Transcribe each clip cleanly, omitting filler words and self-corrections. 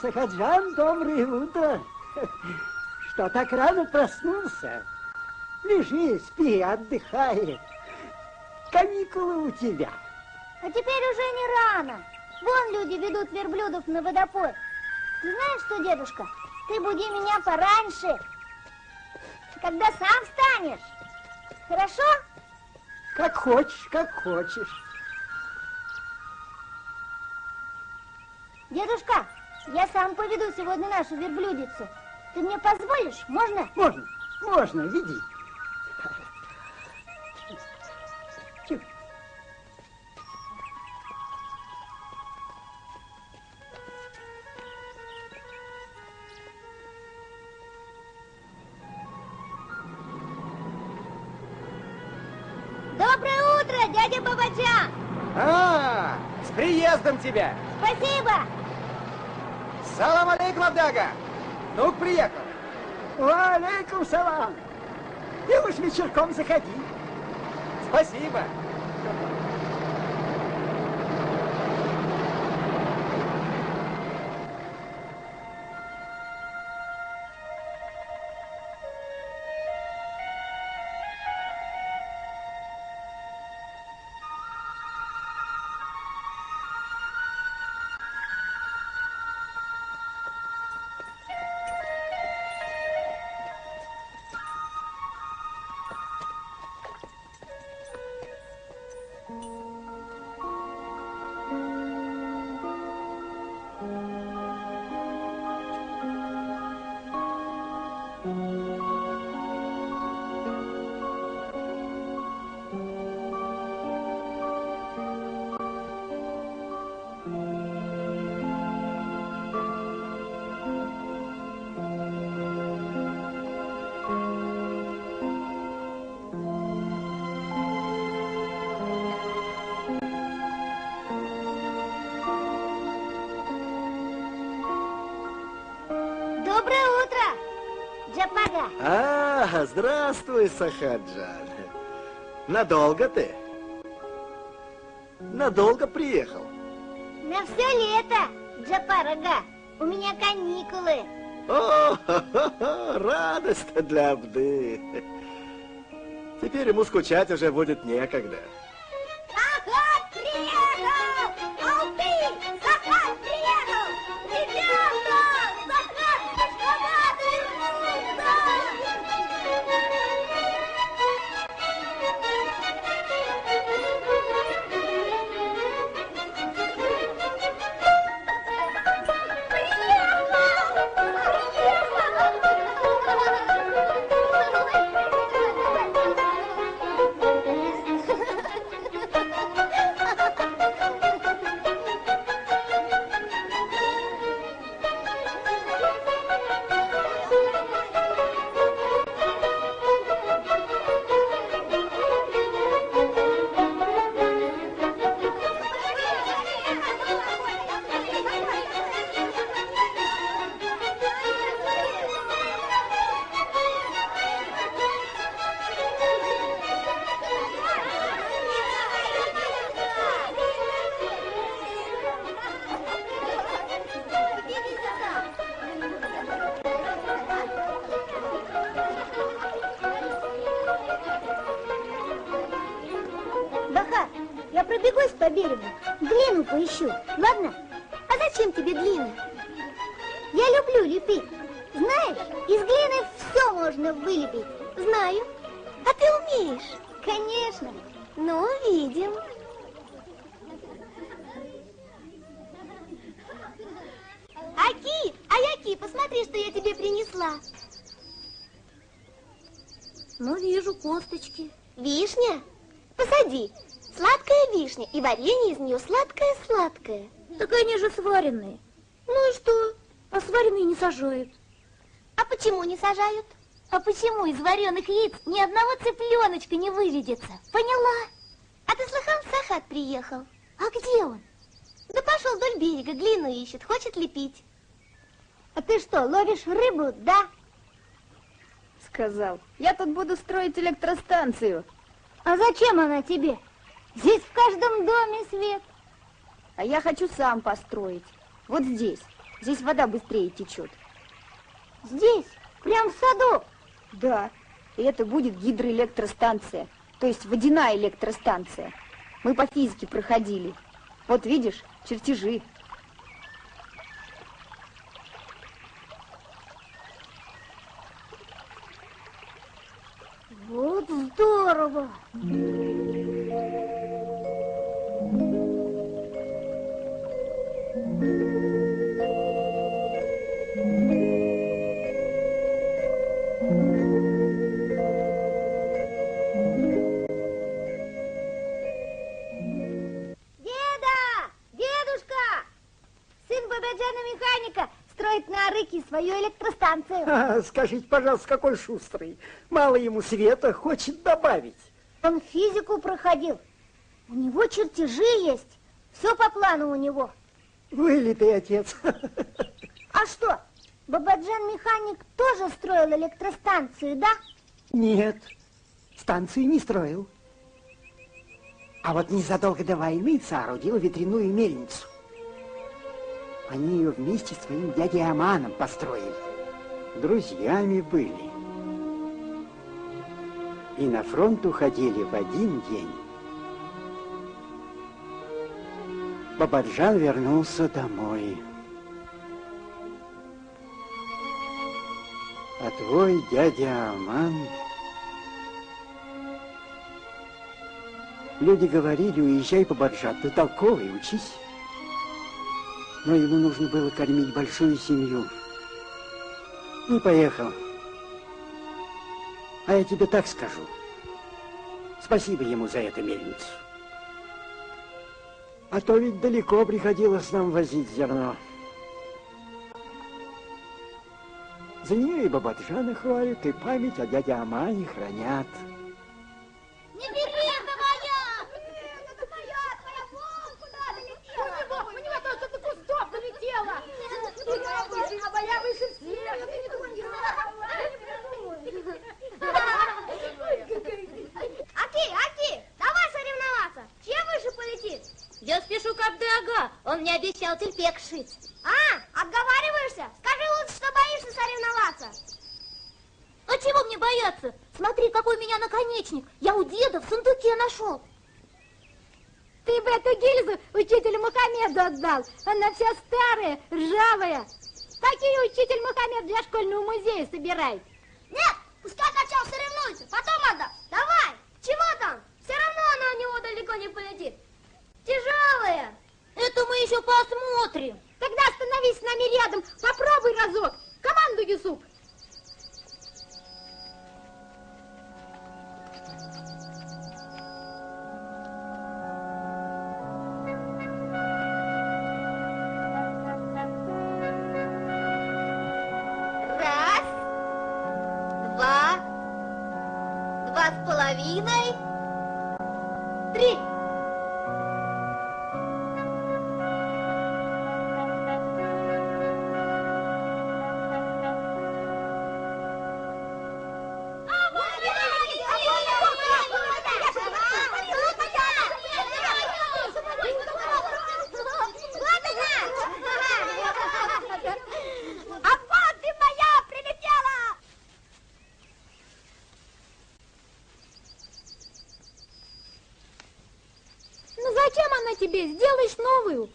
Сахаджан, доброе утро. Что так рано проснулся? Лежи, спи, отдыхай. Каникулы у тебя. А теперь уже не рано. Вон люди ведут верблюдов на водопой. Ты знаешь что, дедушка, ты буди меня пораньше, когда сам встанешь. Хорошо? Как хочешь, как хочешь. Дедушка, я сам поведу сегодня нашу верблюдицу. Ты мне позволишь? Можно? Можно, можно, веди. Доброе утро, дядя Бабаджан! С приездом тебя! Спасибо! Салам алейкум, Абдага! Ну, приехал! Алейкум салам! Ты уж вечерком заходи. Спасибо! Доброе утро, Джапага! Здравствуй, Сахаджан. Надолго ты? Надолго приехал? На все лето, Джапарага. У меня каникулы. О, радость для Абды. Теперь ему скучать уже будет некогда. Сахат приехал! Алты! Сахат приехал! Ребята! Сахат с Ашхабада вернулся! Баха, я пробегусь по берегу, глину поищу, ладно? А зачем тебе глина? Я люблю лепить. Знаешь, из глины все можно вылепить. Знаю. А ты умеешь? Конечно. Ну, увидим. Аки, Аяки, посмотри, что я тебе принесла. Ну, вижу косточки. Вишня? Посади. Сладкая вишня, и варенье из нее сладкое-сладкое. Так они же сваренные. Ну и что? А сваренные не сажают. А почему не сажают? А почему из вареных яиц ни одного цыпленочка не выведется? Поняла? А ты слыхал, Сахат приехал? А где он? Да пошел вдоль берега, глину ищет, хочет лепить. А ты что, ловишь рыбу, да? Сказал, я тут буду строить электростанцию. А зачем она тебе? Здесь в каждом доме свет. А я хочу сам построить. Вот здесь. Здесь вода быстрее течет. Здесь, прям в саду. Да, и это будет гидроэлектростанция, то есть водяная электростанция. Мы по физике проходили. Вот видишь, чертежи. Вот здорово. Дедушка! Сын Бабаджана-механика строит на Арыке свою электростанцию. Скажите, пожалуйста, какой шустрый. Мало ему света, хочет добавить. Он физику проходил. У него чертежи есть. Все по плану у него. Вылитый отец. А что, Бабаджан-механик тоже строил электростанцию, да? Нет, станцию не строил. А вот незадолго до войны соорудил ветряную мельницу. Они ее вместе с своим дядей Аманом построили. Друзьями были. И на фронт уходили в один день. Бабаджан вернулся домой. А твой дядя Аман... Люди говорили, уезжай, Бабаджан, ты толковый, учись. Но ему нужно было кормить большую семью. Не поехал. А я тебе так скажу. Спасибо ему за эту мельницу. А то ведь далеко приходилось нам возить зерно. За нее и Бабаджана хвалят, и память о дяде Амане хранят. Не бери, это моя! Это моя, твоя бомба куда долетела? У него тоже до кустов долетела. А моя выше всех. Аки, давай соревноваться. Чья выше полетит? Я спешу к Абды-ага. Он мне обещал тельпек шить. Отговариваешься? Скажи лучше, что боишься соревноваться. А чего мне бояться? Смотри, какой у меня наконечник. Я у деда в сундуке нашел. Ты бы эту гильзу учителю Мухаммеду отдал. Она вся старая, ржавая. Такие учитель Мухаммед для школьного музея собирает. Нет, пускай сначала соревнуется, потом отдаст. Давай, чего там? Все равно она у него далеко не полетит. Тяжелая. Это мы еще посмотрим. Тогда остановись с нами рядом. Попробуй разок. Команду, Юсуп. Раз, два с половиной, три. Ну зачем она тебе? Сделаешь новую.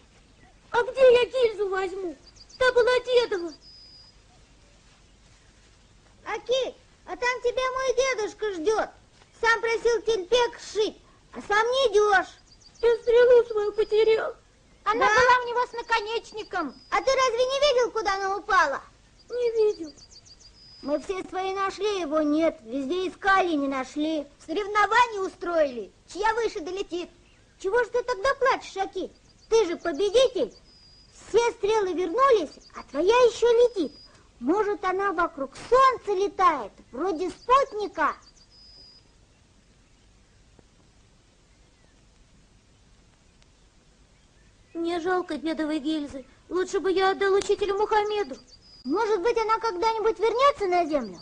А где я гильзу возьму? Та была дедова. Аки, а там тебя мой дедушка ждет. Сам просил тельпек сшить, а сам не идешь. Я стрелу свою потерял. Она была у него с наконечником. А ты разве не видел, куда она упала? Не видел. Мы все свои нашли, его нет. Везде искали, не нашли. Соревнования устроили. Чья выше долетит. Чего ж ты тогда плачешь, Аки? Ты же победитель. Все стрелы вернулись, а твоя еще летит. Может, она вокруг солнца летает, вроде спутника. Мне жалко дедовой гильзы. Лучше бы я отдал учителю Мухаммеду. Может быть, она когда-нибудь вернется на землю?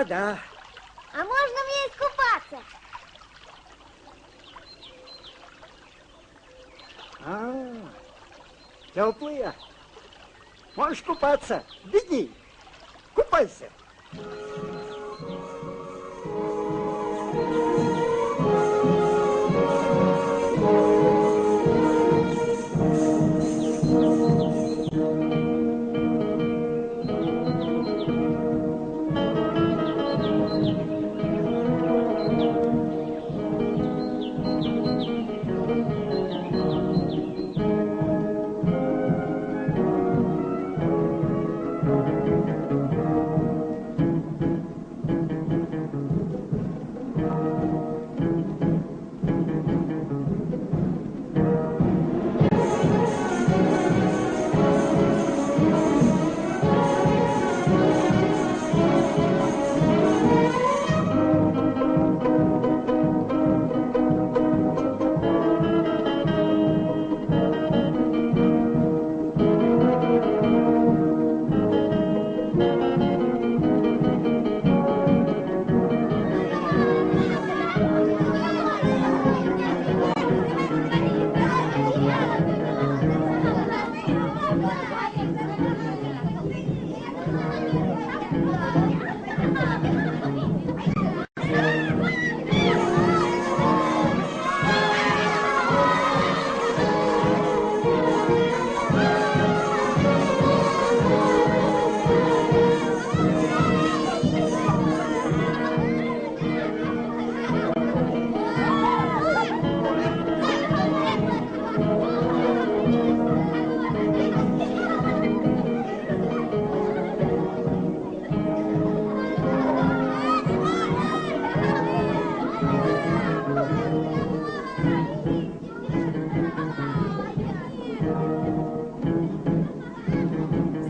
вода. А можно мне искупаться? Теплые. Можешь купаться. Беги. Купайся.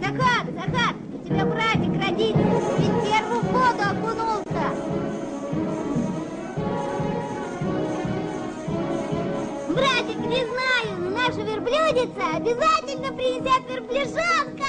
Захар, у тебя братик родится, ведь в первую воду окунулся. Братик, не знаю, но наша верблюдица обязательно принесет верблюжонка.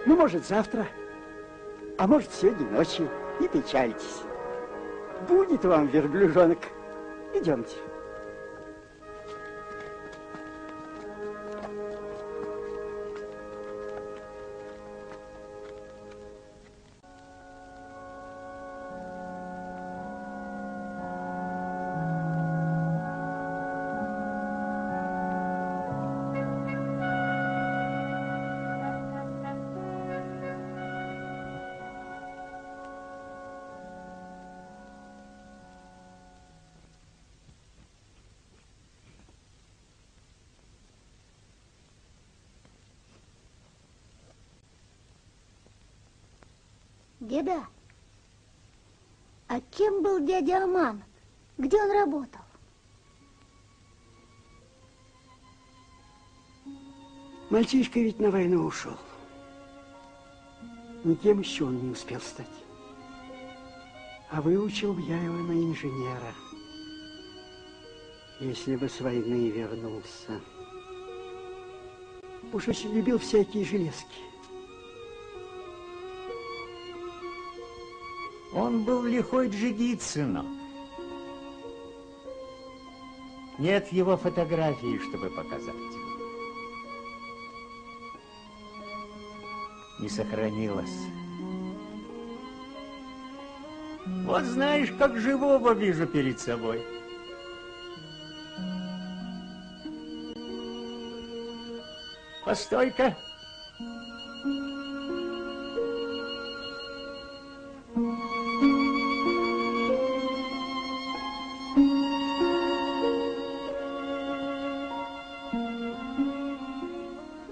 Ну, может, завтра, а может, сегодня ночью. Не печальтесь. Будет вам верблюжонок. Идемте. Деда, а кем был дядя Аман? Где он работал? Мальчишка ведь на войну ушел. Никем еще он не успел стать. А выучил я его на инженера. Если бы с войны вернулся. Уж очень любил всякие железки. Он был лихой Джигитсино. Нет его фотографии, чтобы показать. Не сохранилось. Вот знаешь, как живого вижу перед собой. Постой-ка.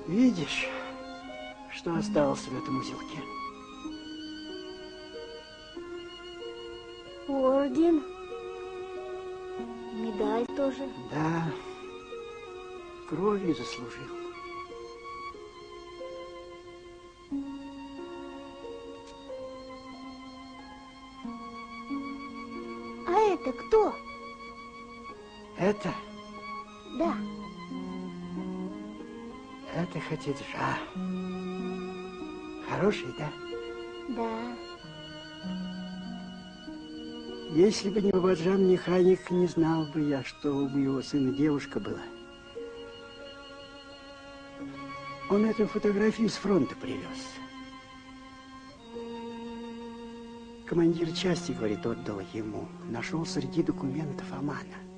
Видишь, что осталось в этом узелке? Орден. Медаль тоже. Да, кровью заслужил. А это кто? Это Да. Хатиджа. Хороший, да? Да. Если бы не Бабаджан-механик, не знал бы я, что у моего сына девушка была. Он эту фотографию с фронта привез. Командир части, говорит, отдал ему. Нашел среди документов Амана.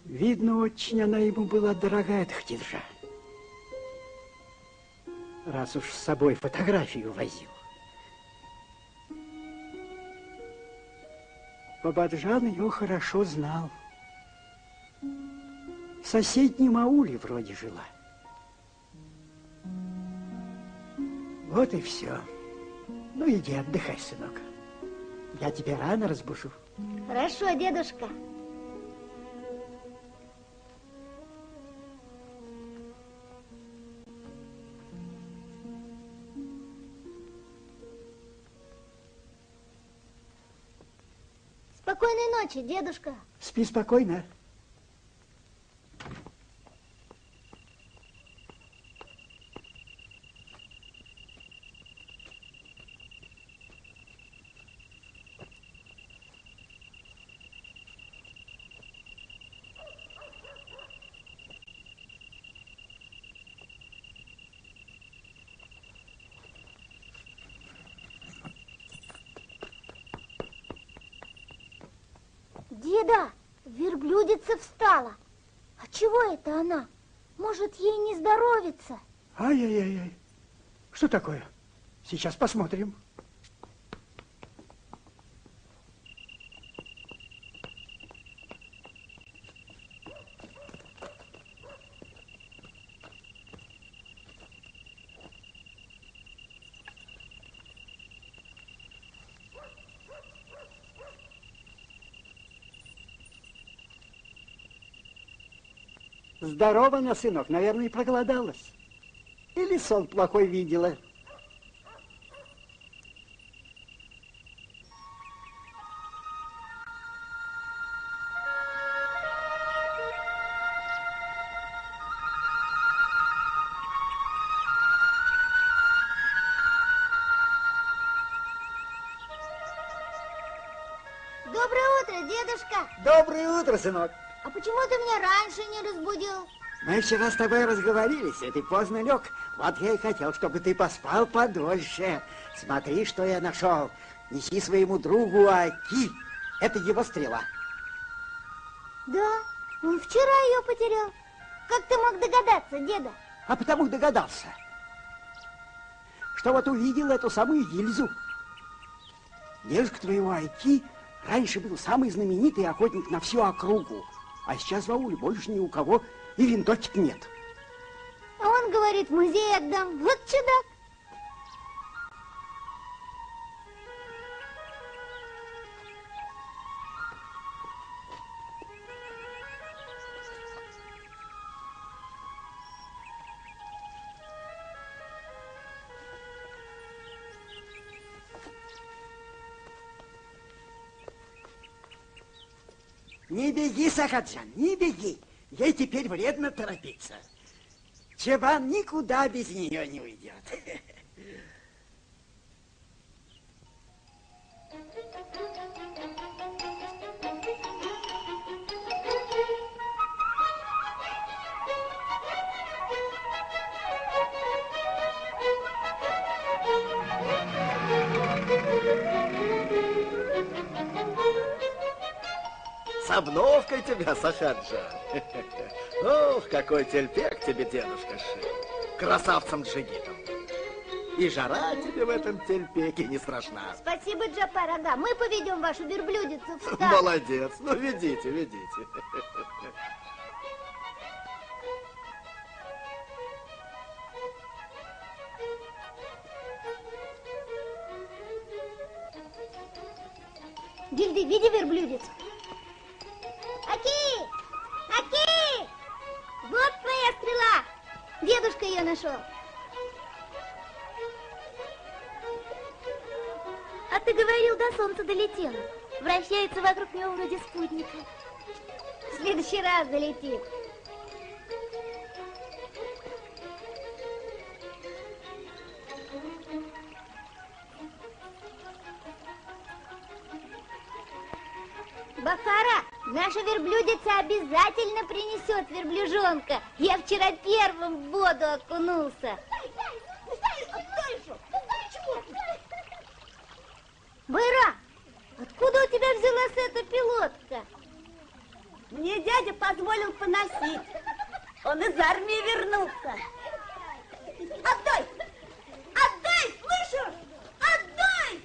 Видно, очень она ему была дорогая, эта Хатиджа. Раз уж с собой фотографию возил. Бабаджан ее хорошо знал. В соседнем ауле вроде жила. Вот и все. Ну, иди отдыхай, сынок. Я тебя рано разбужу. Хорошо, дедушка. Спокойной ночи, дедушка. Спи спокойно. Деда, верблюдица встала. А чего это она? Может, ей не здоровится? Ай-яй-яй. Что такое? Сейчас посмотрим. Здорово она, сынок, наверное, и проголодалась. Или сон плохой видела. Доброе утро, дедушка. Доброе утро, сынок. А почему ты меня раньше не разбудил? Мы вчера с тобой разговорились, и ты поздно лег. Вот я и хотел, чтобы ты поспал подольше. Смотри, что я нашел. Неси своему другу Аки. Это его стрела. Да, он вчера ее потерял. Как ты мог догадаться, деда? А потому догадался, что вот увидел эту самую гильзу. Дедушка твоего Аки раньше был самый знаменитый охотник на всю округу. А сейчас в ауле больше ни у кого и винтовки нет. А он говорит, в музей отдам. Вот чудак. Не беги, Сахаджан, не беги. Ей теперь вредно торопиться. Чебан никуда без нее не уйдет. обновкой тебя, Сахаджан. Ох, какой тельпек тебе дедушка шил. Красавцем-джигитом. И жара тебе в этом тельпеке не страшна. Спасибо, Джапар ага. Мы поведем вашу верблюдицу в стан. Молодец. Ну, ведите, ведите. Гильды, види верблюдицу? Аки! Аки! Вот твоя стрела! Дедушка ее нашел. А ты говорил, до солнца долетело. Вращается вокруг него вроде спутника. В следующий раз долетит. Бахара, наша верблюдица обязательно принесет верблюжонка. Я вчера первым в воду окунулся. Байрам, откуда у тебя взялась эта пилотка? Мне дядя позволил поносить. Он из армии вернулся. Отдай! Отдай, слышишь? Отдай!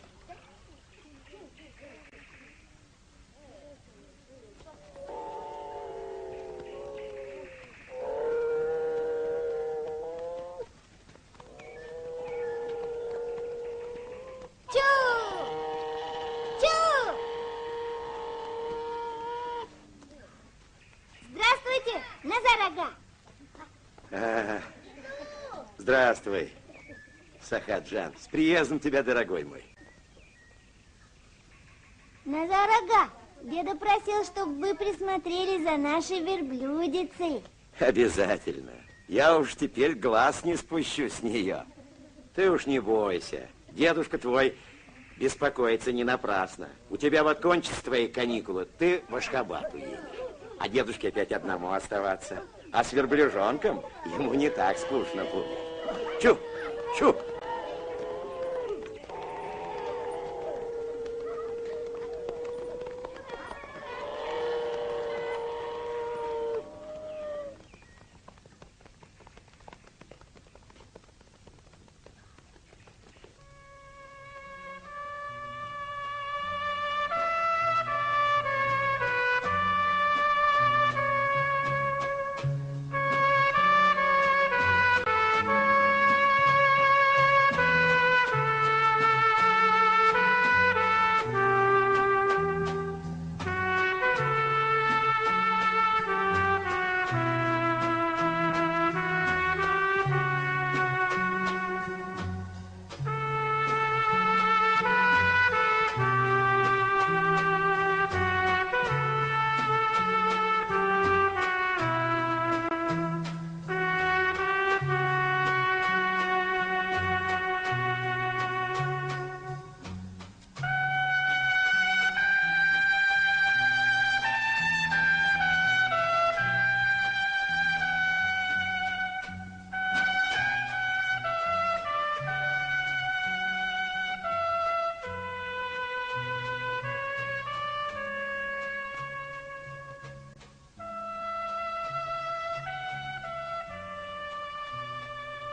Здравствуйте, Назар ага. Здравствуй, Сахаджан. С приездом тебя, дорогой мой. Назар ага, деда просил, чтобы вы присмотрели за нашей верблюдицей. Обязательно. Я уж теперь глаз не спущу с нее. Ты уж не бойся. Дедушка твой беспокоится не напрасно. У тебя вот кончатся твои каникулы, ты в Ашхабад уедешь. А дедушке опять одному оставаться. А с верблюжонком ему не так скучно будет. Чу, чу.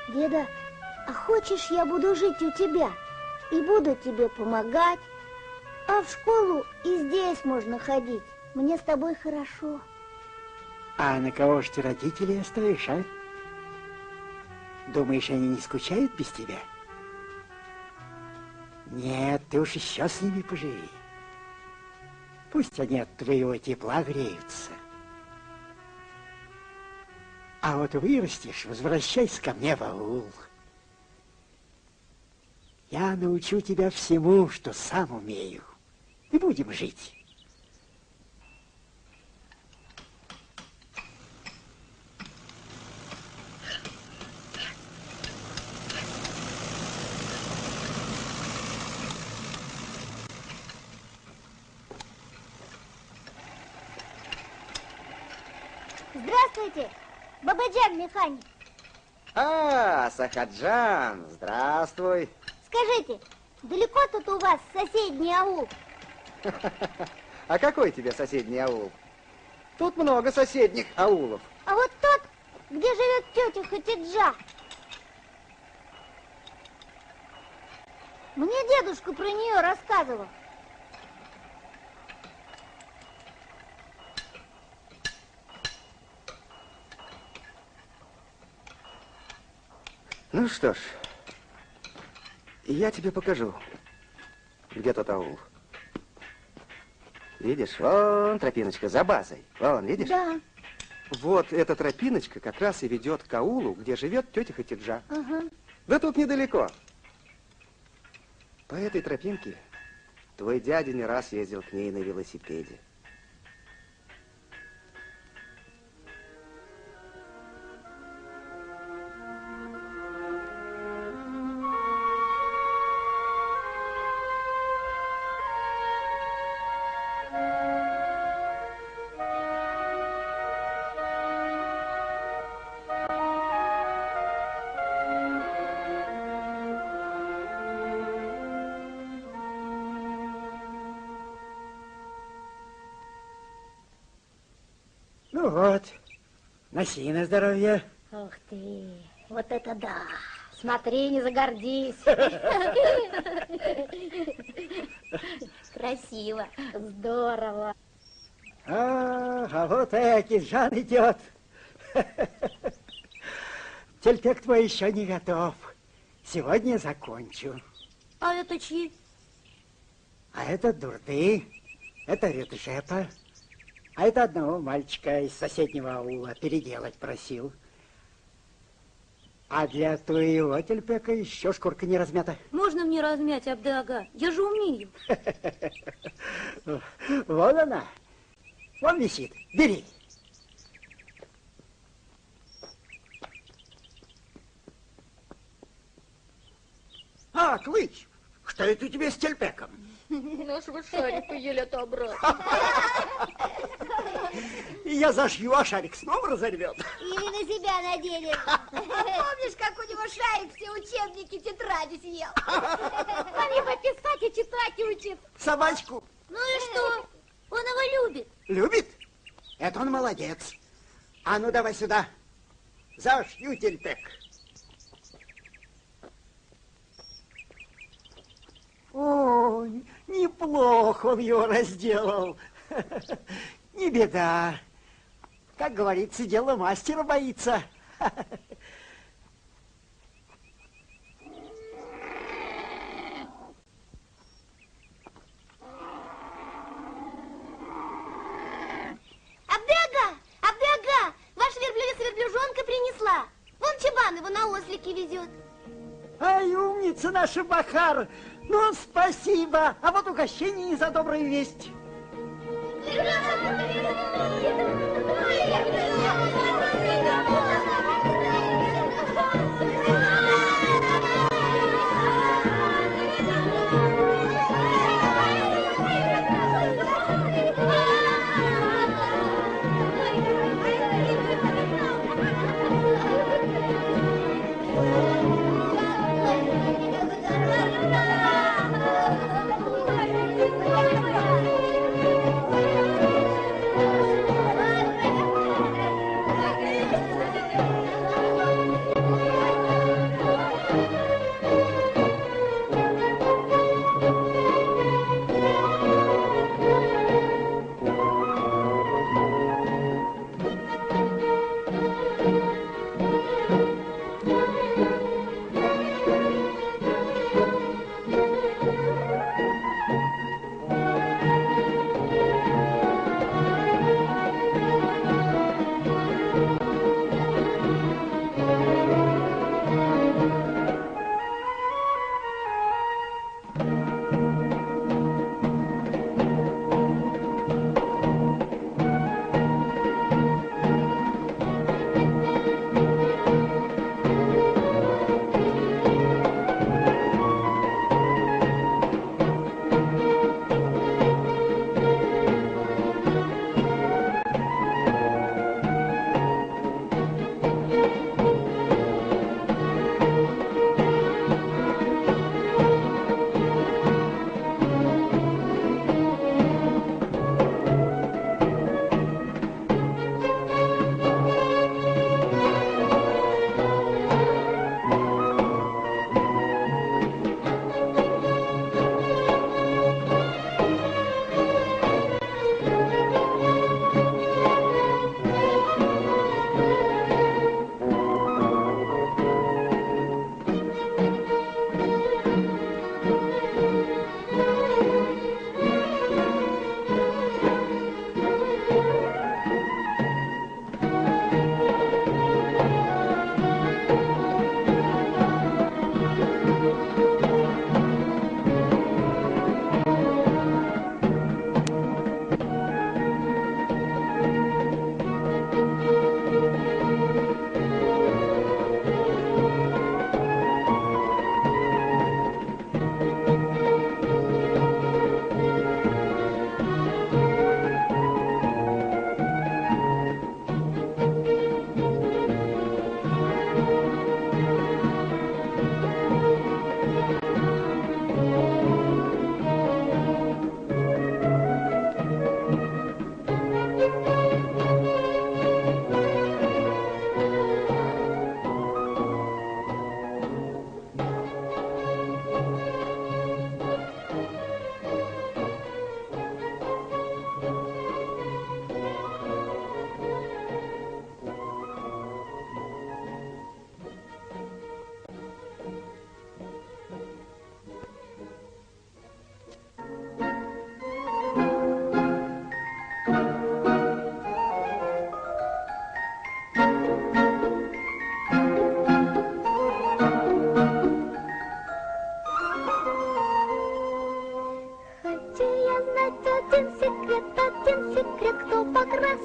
Деда, а хочешь, я буду жить у тебя и буду тебе помогать? А в школу и здесь можно ходить. Мне с тобой хорошо. А на кого ж ты родителей оставишь, а? Думаешь, они не скучают без тебя? Нет, ты уж еще с ними поживи. Пусть они от твоего тепла греются. А вот вырастешь, возвращайся ко мне в аул. Я научу тебя всему, что сам умею. И будем жить. Здравствуйте, Бабаджан механик. А, Сахаджан, здравствуй. Скажите, далеко тут у вас соседний аул? А какой тебе соседний аул? Тут много соседних аулов. А вот тот, где живет тетя Хатиджа. Мне дедушка про нее рассказывал. Ну что ж, я тебе покажу, где тот аул. Видишь, вон тропиночка за базой. Вон, видишь? Да. Вот эта тропиночка как раз и ведет к аулу, где живет тетя Хатиджа. Ага. Да тут недалеко. По этой тропинке твой дядя не раз ездил к ней на велосипеде. Ну вот, носи на здоровье. Ух ты, вот это да. Смотри, не загордись. Красиво. Здорово. А вот и Акиджан идет. Тельпек твой еще не готов. Сегодня закончу. А это чьи? А это Дурды, это Реджепа, а это одного мальчика из соседнего аула переделать просил. А для твоего Тельпека еще шкурка не размята. Можно мне размять, Абды-ага? Я же умею. Вот она. Вон висит. Бери. А, Клыч, что это тебе с Тельпеком? Нашего шарика еле отобрал. Я зашью, а шарик снова разорвет. Или на себя наденет. Помнишь, как у него шарик все учебники, тетради съел? Он его писать и читать учит. Собачку Ну и что? Он его любит. любит? Это он молодец. А ну давай сюда. Зашью, Тельпек. О, неплохо он его разделал. Не беда. Как говорится, дело мастера боится. Абды-ага, Абды-ага, ваша верблюжонка принесла. Вон Чабан его на ослике везет. Ай, умница наша Бахар. Ну, спасибо. А вот угощение за добрую весть.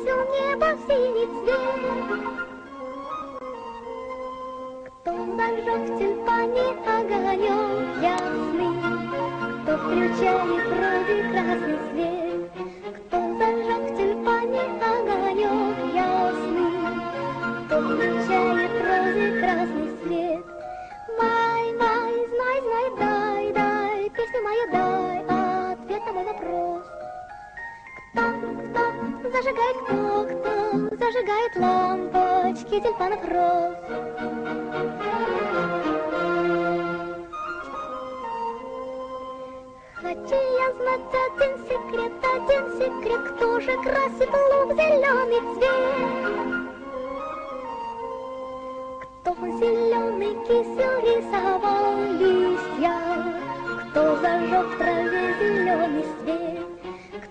покрасил небо в синий цвет. Кто зажег в тюльпане огонек ясный, кто включает вроде красный свет. Кто зажег в тюльпане огонек ясный, кто включает вроде красный свет. Май, май, знай, знай, дай, дай, песню мою дай, ответ на мой вопрос. Кто зажигает, кто зажигает лампочки тюльпанов роз? Хочу я знать один секрет, кто же красит лук зеленый цвет? Кто зеленый кисел рисовал листья, кто зажег в траве зеленый свет?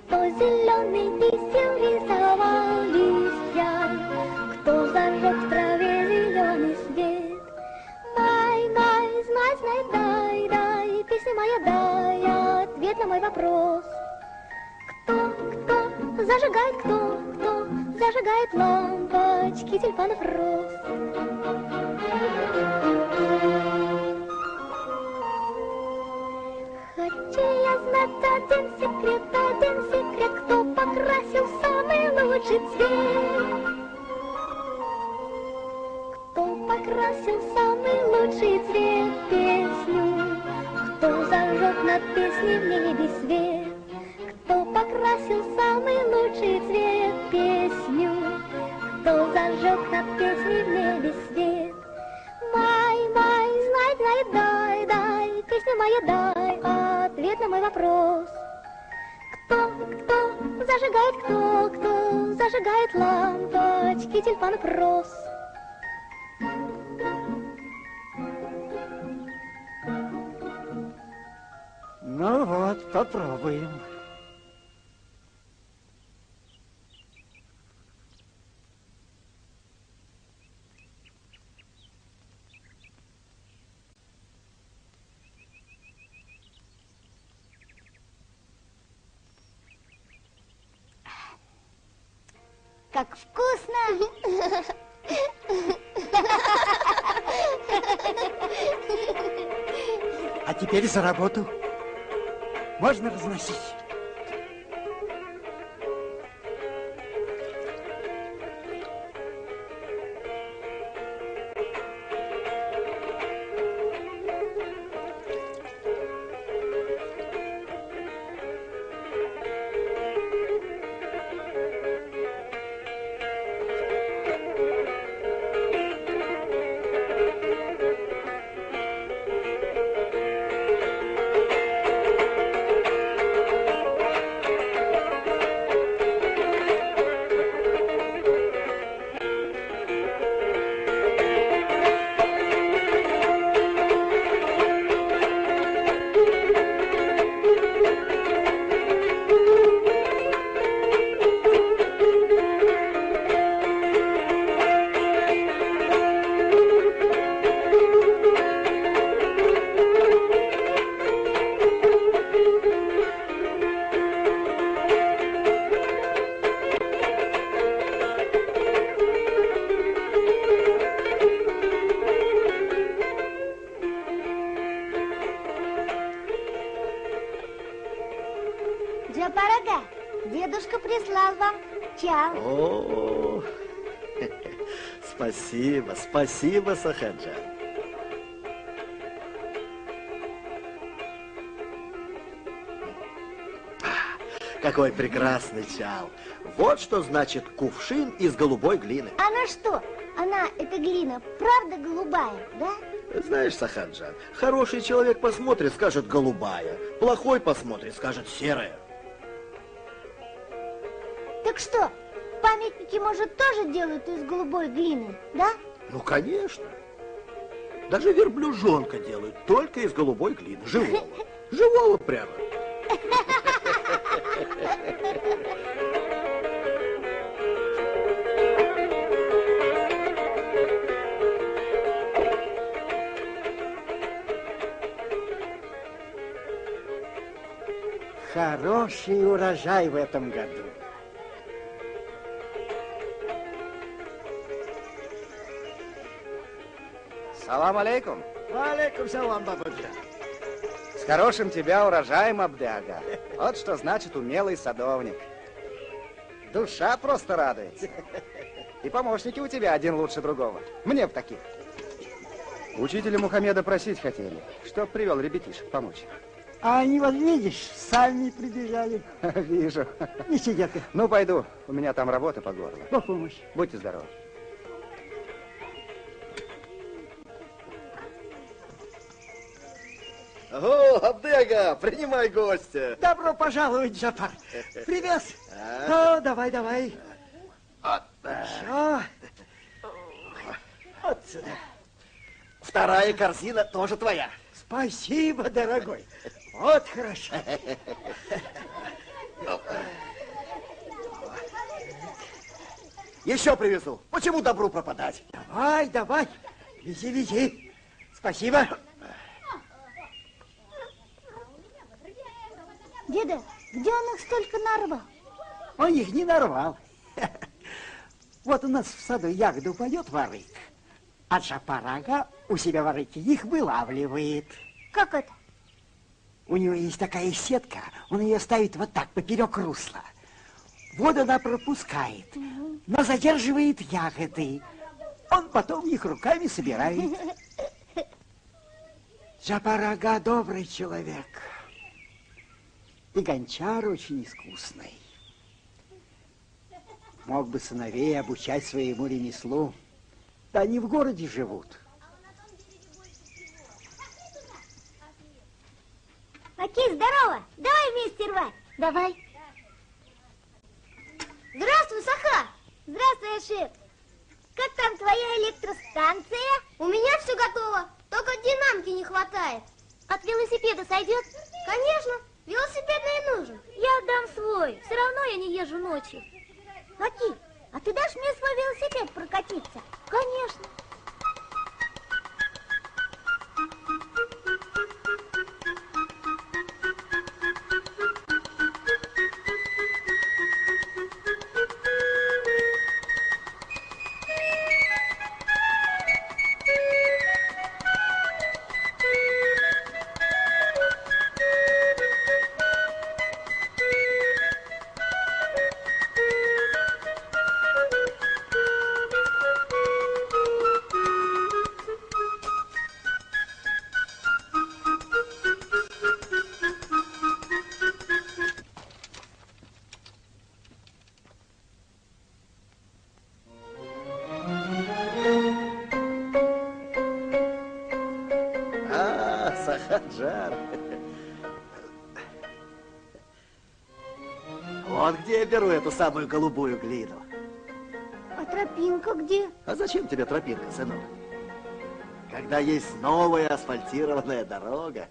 Кто зеленый кисел рисовал листья, кто зажег в траве зеленый свет? Май, май, знай, знай, дай, дай, песня моя дай, ответ на мой вопрос. Кто зажигает, кто зажигает лампочки тюльпанов роз? Хочу я знать один секрет, кто покрасил самый лучший цвет. Кто покрасил самый лучший цвет песню, кто зажег над песней в небе свет. Кто покрасил самый лучший цвет песню, кто зажег над песней в небе свет. Май, май, знай, знай, дай, дай, песня моя дай, ответ на мой вопрос. Кто зажигает, кто зажигает лампочки тюльпанов роз? Ну вот, попробуем. Как вкусно! А теперь за работу. Можно разносить. Джапарага, дедушка прислал вам чай. О, спасибо, спасибо, Сахаджан. Какой прекрасный чай. Вот что значит кувшин из голубой глины. Она что? Она, эта глина, правда голубая, да? Знаешь, Сахаджан, хороший человек посмотрит, скажет голубая. Плохой посмотрит, скажет серая. Так что, памятники, может, тоже делают из голубой глины, да? Ну, конечно. Даже верблюжонка делают только из голубой глины. Живого. Живого прямо. Хороший урожай в этом году. Салам алейкум. Алейкум салам, бабаджа. С хорошим тебя урожаем, Абды-ага. Вот что значит умелый садовник. Душа просто радуется. И помощники у тебя один лучше другого. Мне в таких. Учителя Мухаммеда просить хотели, чтоб привел ребятишек помочь. А они, вот видишь, сами прибежали. Вижу. Не сидят. Ну, пойду. У меня там работа по горло. По помощь. Будьте здоровы. О, Абды-ага, принимай гостя. Добро пожаловать, Джапар. Привет. Ну, давай, давай. Все. Вот сюда. Вторая корзина тоже твоя. Спасибо, дорогой. Вот хорошо. Еще привезу. Почему добру пропадать? Давай, давай. Вези, вези. Спасибо. Деда, где он их столько нарвал? Он их не нарвал. Вот у нас в саду ягоду упадет ворык, а Джапар-ага у себя в арыке их вылавливает. Как это? У него есть такая сетка, он ее ставит вот так, поперек русла. Воду она пропускает, но задерживает ягоды. Он потом их руками собирает. Джапар-ага добрый человек. И гончар очень искусный. Мог бы сыновей обучать своему ремеслу. Да они в городе живут. Окей, здорово. Давай вместе рвать. Давай. Здравствуй, Саха. Здравствуй, Ашир. Как там твоя электростанция? У меня все готово. Только динамки не хватает. От велосипеда сойдет? Конечно. Велосипедный нужен. Я отдам свой. Все равно я не езжу ночью. Лаки, а ты дашь мне свой велосипед прокатиться? Конечно. Сахаджар. Вот где я беру эту самую голубую глину. А тропинка где? А зачем тебе тропинка, сынок? Когда есть новая асфальтированная дорога.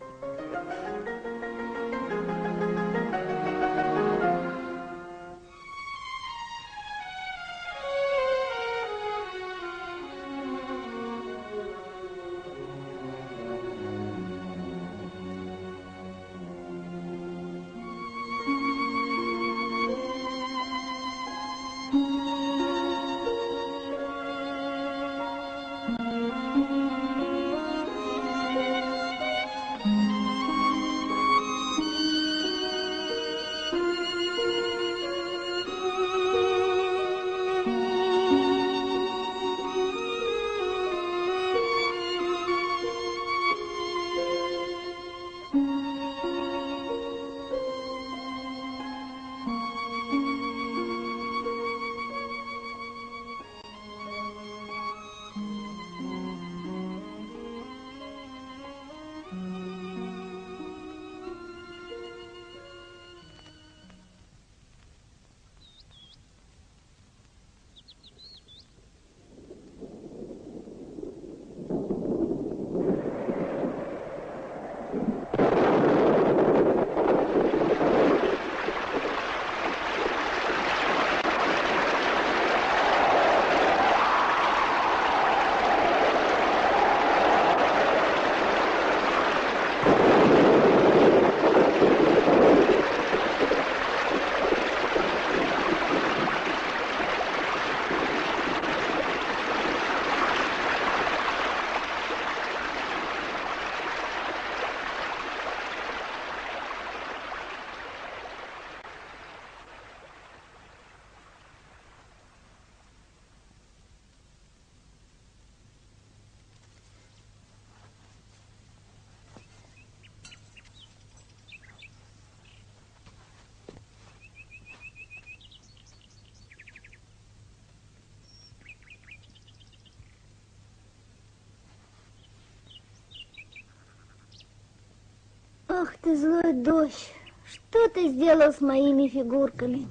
Ах ты, злой дождь, что ты сделал с моими фигурками?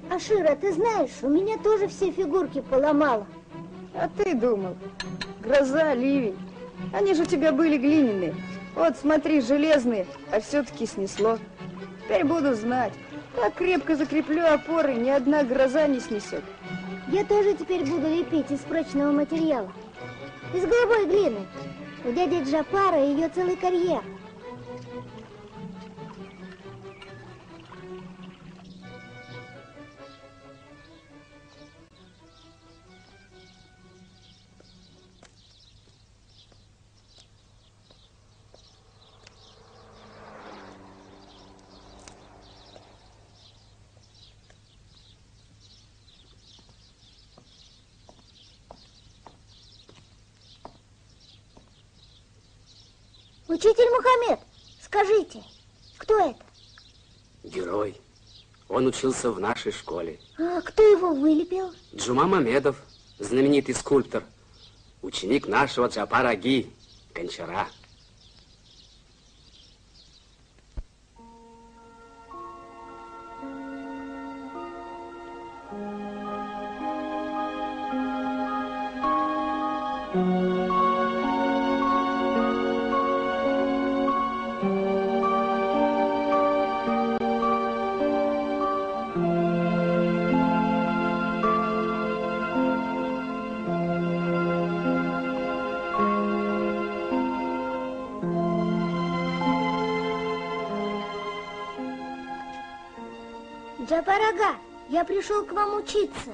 Ашира, ты знаешь, у меня тоже все фигурки поломало. А ты думал, гроза, ливень. Они же у тебя были глиняные. Вот смотри, железные, а все-таки снесло. Теперь буду знать. Так крепко закреплю опоры, ни одна гроза не снесет. Я тоже теперь буду лепить из прочного материала. Из голубой глины. У дяди Джапара ее целый карьер. Учитель Мухаммед, скажите, кто это? Герой. Он учился в нашей школе. А кто его вылепил? Джума Мамедов, знаменитый скульптор. Ученик нашего Джапара Аги, Гончара. Джапар Ага, я пришел к вам учиться.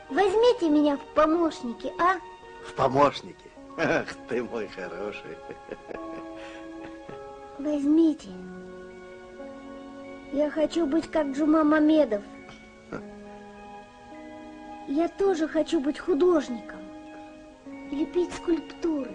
Возьмите меня в помощники, а? В помощники? Ах ты мой хороший. Возьмите. Я хочу быть как Джума Мамедов. Я тоже хочу быть художником. Лепить скульптуры.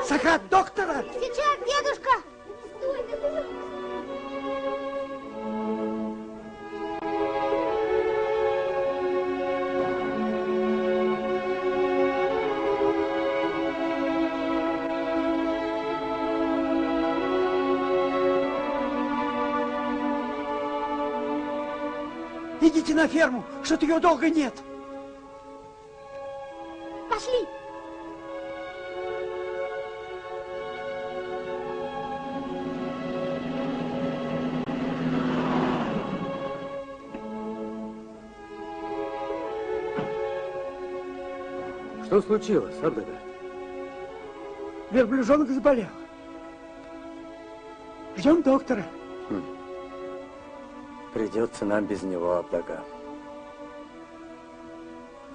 Сахат, доктора! Сейчас, дедушка! Идите на ферму, что-то ее долго нет. Пошли! Что случилось, Абдага? Верблюжонок заболел. Ждем доктора. Придется нам без него, Абдага.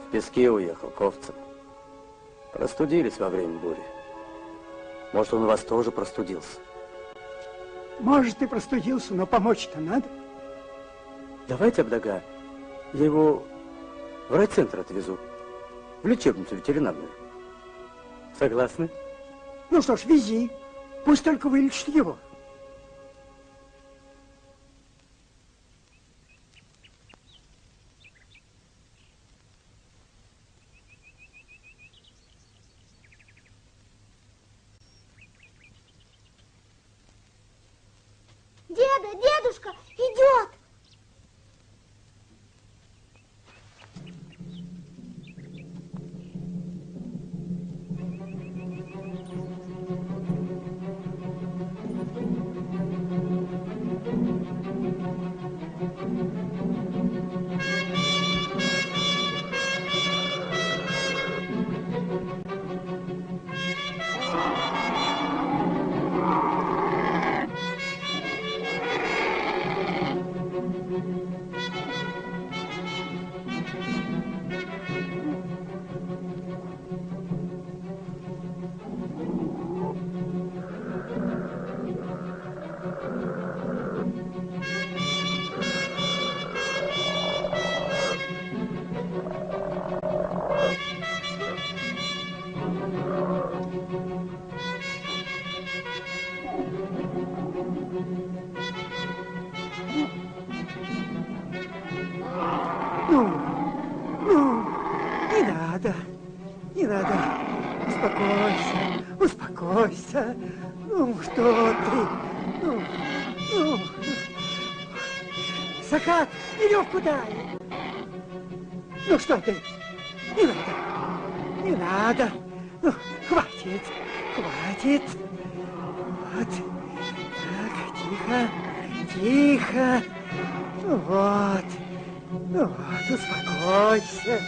В песке уехал к овцам. Простудились во время бури. Может, он у вас тоже простудился? Может, и простудился, но помочь-то надо. Давайте, Абдага, я его в райцентр отвезу. В лечебницу ветеринарную. Согласны? Ну что ж, вези. Пусть только вылечит его. Деда, дедушка, идет! Не надо. Успокойся, успокойся. Ну, что ты? Ну. Сахат, веревку дай. Ну, что ты? Не надо. Ну, хватит. Вот. Так, тихо. Вот, успокойся.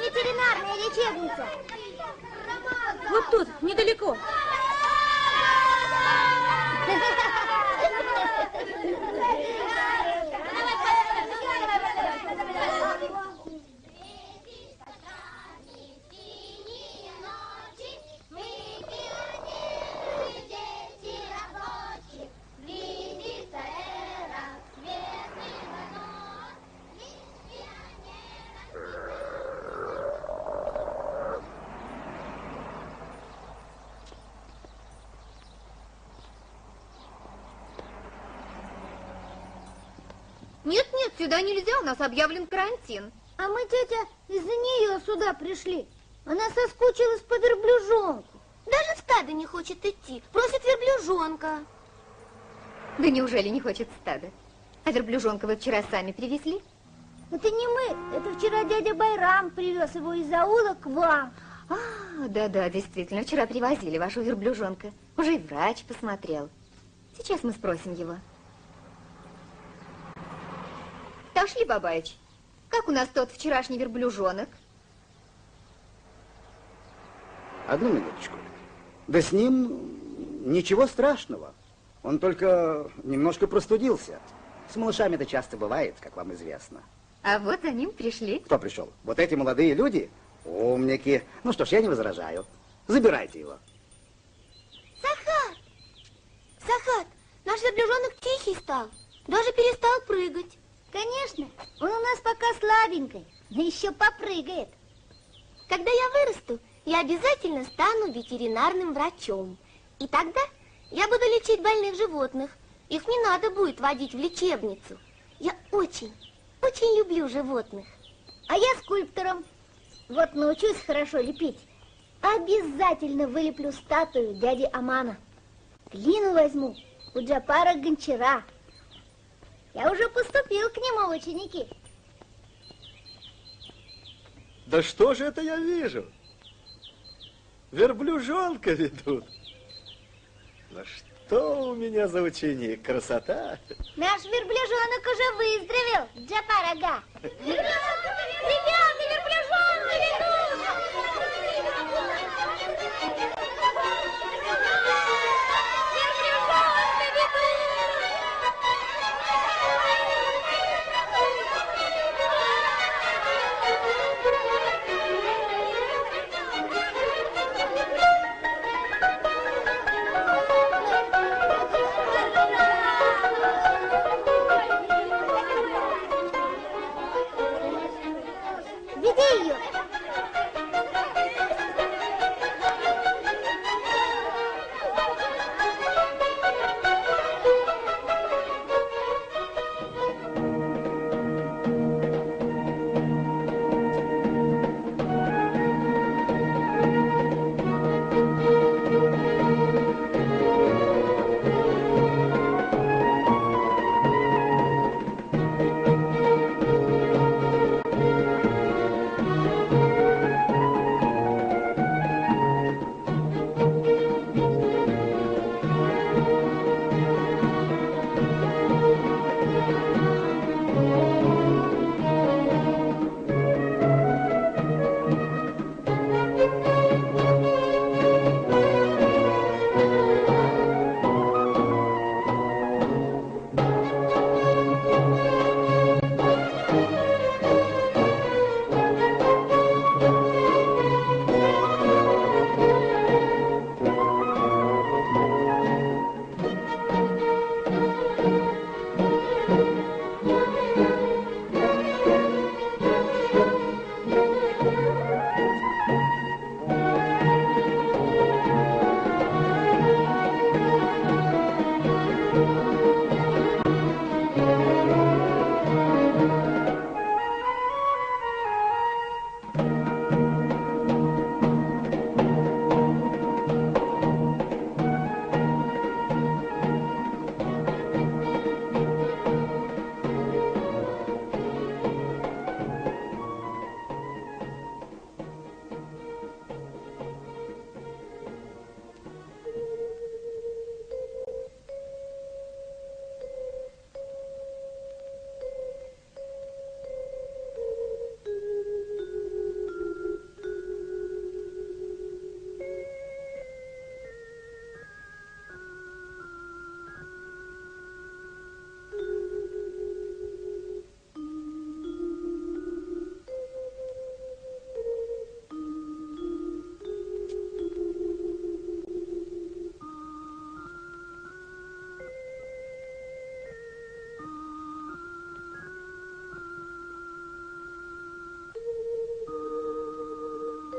Ветеринарная лечебница. Вот тут, недалеко. Нет, сюда нельзя, у нас объявлен карантин. А мы, тетя, из-за нее сюда пришли. Она соскучилась по верблюжонку. Даже в стадо не хочет идти, просит верблюжонка. Да неужели не хочет стада? А верблюжонка вы вчера сами привезли? Это не мы, это вчера дядя Байрам привез его из аула к вам. Да, действительно, вчера привозили вашего верблюжонка. Уже и врач посмотрел. Сейчас мы спросим его. Ташли, Бабаич, как у нас тот вчерашний верблюжонок? Одну минуточку. Да с ним ничего страшного. Он только немножко простудился. С малышами это часто бывает, как вам известно. А вот за ним пришли. Кто пришел? Вот эти молодые люди? Умники. Ну что ж, я не возражаю. Забирайте его. Сахат, наш верблюжонок тихий стал, даже перестал прыгать. Конечно, он у нас пока слабенький, но еще попрыгает. Когда я вырасту, я обязательно стану ветеринарным врачом. И тогда я буду лечить больных животных. Их не надо будет водить в лечебницу. Я очень люблю животных. А я скульптором. Вот научусь хорошо лепить. Обязательно вылеплю статую дяди Амана. Глину возьму у Джапара Гончара. Я уже поступил к нему в ученики. Да что же это я вижу? Верблюжонка ведут. Ну что у меня за ученик? Красота! Наш верблюжонок уже выздоровел, Джапар Ага. Ребята, верблюжонка ведут! Веди ее!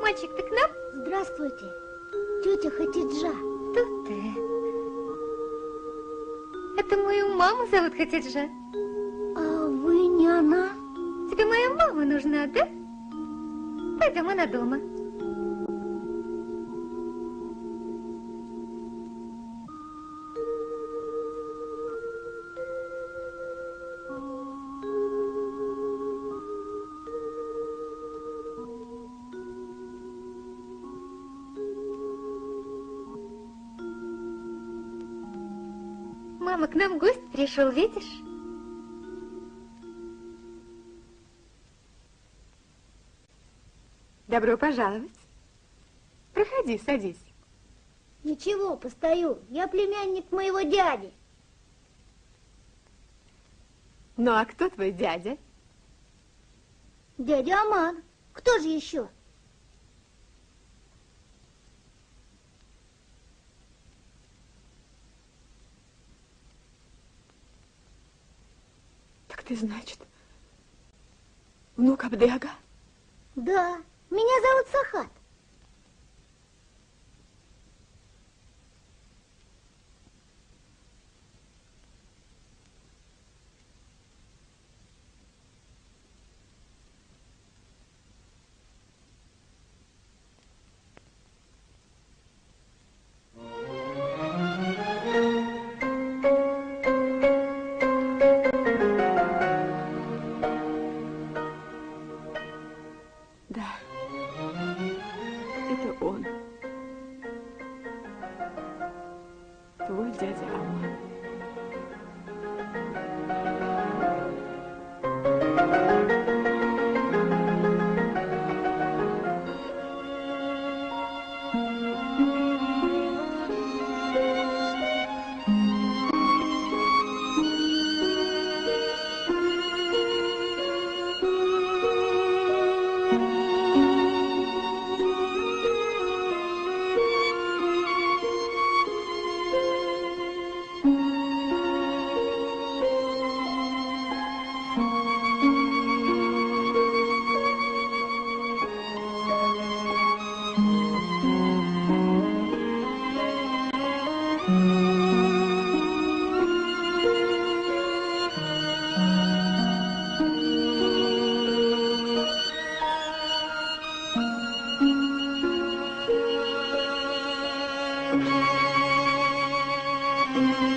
Мальчик, ты к нам? Здравствуйте, тетя Хатиджа. Тут ты. Это мою маму зовут Хатиджа. А вы не она? Тебе моя мама нужна, да? Пойдем, она дома. Мама, к нам гость пришел, видишь? Добро пожаловать. Проходи, садись. Ничего, постою. Я племянник моего дяди. Ну, а кто твой дядя? Дядя Аман. Кто же еще? ты, значит, внук Абдега? Да, меня зовут Сахат. Да, это он. Твой дядя Аман. Thank you.